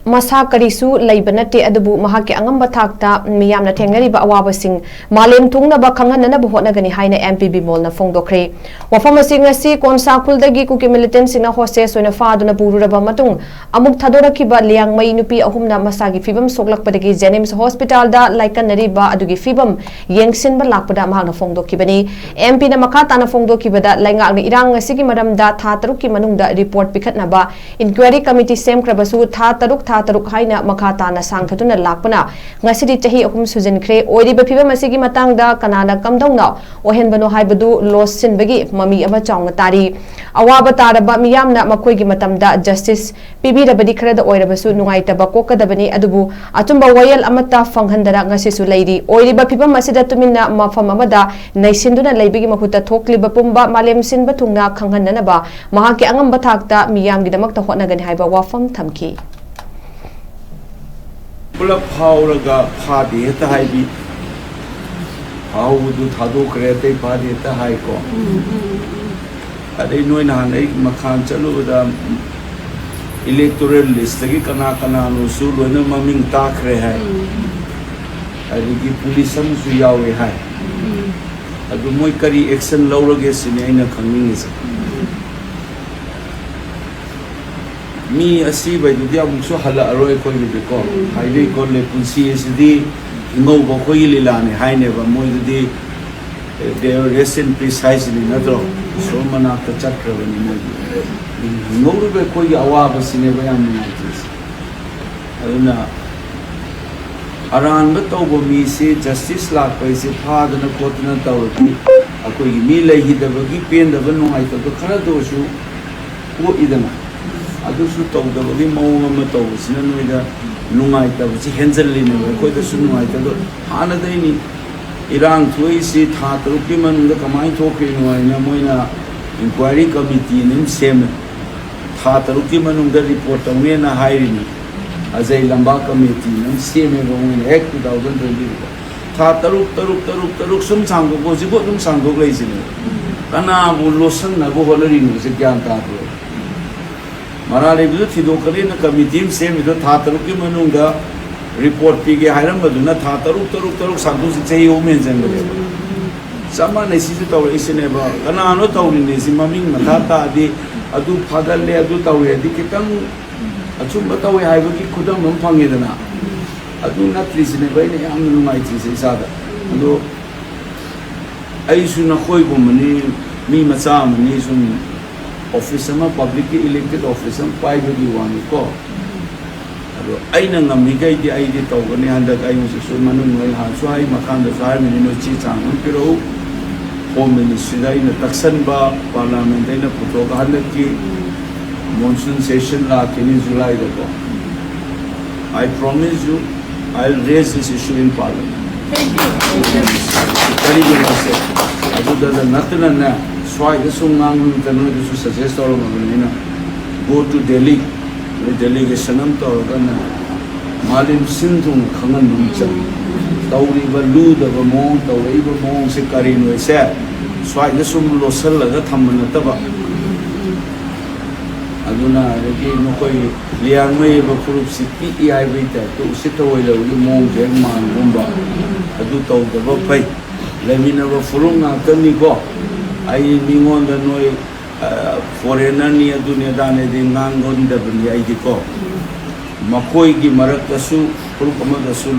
Masa karisu laibanatte adubu mahake angamba thakta miyamna thengnariba awabasing malem thungnaba khanganana buhotnagani haina MPB molna fongdokre wafam asing asi konsa khuldagi kuki militant sina hostes oina faaduna pururaba matung amuk thadorakiba liangmai nupi ahumna masagi fibam soklakpadagi Jenims Hospital da laikanariba adugi fibam yengsinba lakpada mahakna fongdokibani MP na makatana fongdokibada laingakna irang asigi maramda tha tarukki manungda report pikhatnaba inquiry committee semkrabasu tha taruk haina makatana sangkhatuna lakpana ngasidi chahi akum sujankhre oiriba phibam asigi matangda kanana kamdongna ohenbano haibadu losin bagi mami ama chaungna tari awaba taraba miyamna makoigi matamda justice pibirabadi kharada oirabasu nungaitaba kokadabani adubu atumba wayal amata fanghandara ngasisu leiri oiriba phibam asida tuminna mafam amada naisinduna leibigi mahuta thokliba pumba malem sinba thungna khanghananaba mahaki angamba thakta miyamgi damakta hotnagani haiba wafam thamki Pula phawraga phadi heta haibi phawdu thado krete phadi heta hai ko adai noi na hanai makhan chalu da electoral list gi kana no su loina maming ta khre hai adi gi police am su yawe hai adu moi kari action lawrage sine aina khangning is mi asi bai du dia mungsu hala aroi koi ni ko haile ko le punsi sidi ngo bo ko ilila ne haine ba moi di they are recent precisely natro so mana ka chakra ni mo ngo ru be ko ya awa ba sine ba yam ni tis aduna aran ba to bo mi se justice la ko se pha da na ko na taw ki akoi mi le hi da ba gi pen da ba no ai to khara do su ko idana adusu tawdabagi mawng ama tawsina noida nungaitaba si henjalline koida su nungaitado hanadaini irang thui si tha tarukki manungda kamai thokino aina moina inquiry committee nim sem tha tarukki manungda report tawne na hairini ajai lamba committee nim sem ba moina act 2020 tha taruk sum sanggo ko jibo dum sanggo leisine kana bu losan na bo holari nu se gyan ta do Marale bidu thidokari na committee se bidu tha taruk ki manungda report pige hairam baduna tha taruk sangu se chei o men jangale sama ne si taw isine ba kana no taw ni si maming matha ta di adu phadalle adu tawe di kitang achum batawe haiba ki khudam nom phange dana adu na trisine ba ne am nu mai chi se sada adu ai su na khoi bo mani mi macha mani sun officer ma publicly elected officer pai bagi wani ko ado aina ngami gai di ai di tawgani handa ai mu su manung ngai ha su ai makan da sai mini no chi chang pero home ministry dai na taksan ba parliament dai na puto ga handa ki monsoon session la kini July da ko I promise you I'll raise this issue in parliament very good ado da natna na Swai the sungang tanu the suggest or go to Delhi the delegation am to na malim sindung khangan num chang tauri ba lu da ba mong tawi ba mong se kari no se swai the sum lo sal la thamna ta ba aduna ge no koi liang mai ba furup si PEI ba ta to se to wai lo mong je man gumba adu to da ba pai lemina ba furunga tani ko ai ningon da noi foreigner ni dunia dane de ngangon da bani ai di ko makoi gi marak kasu pul kama da su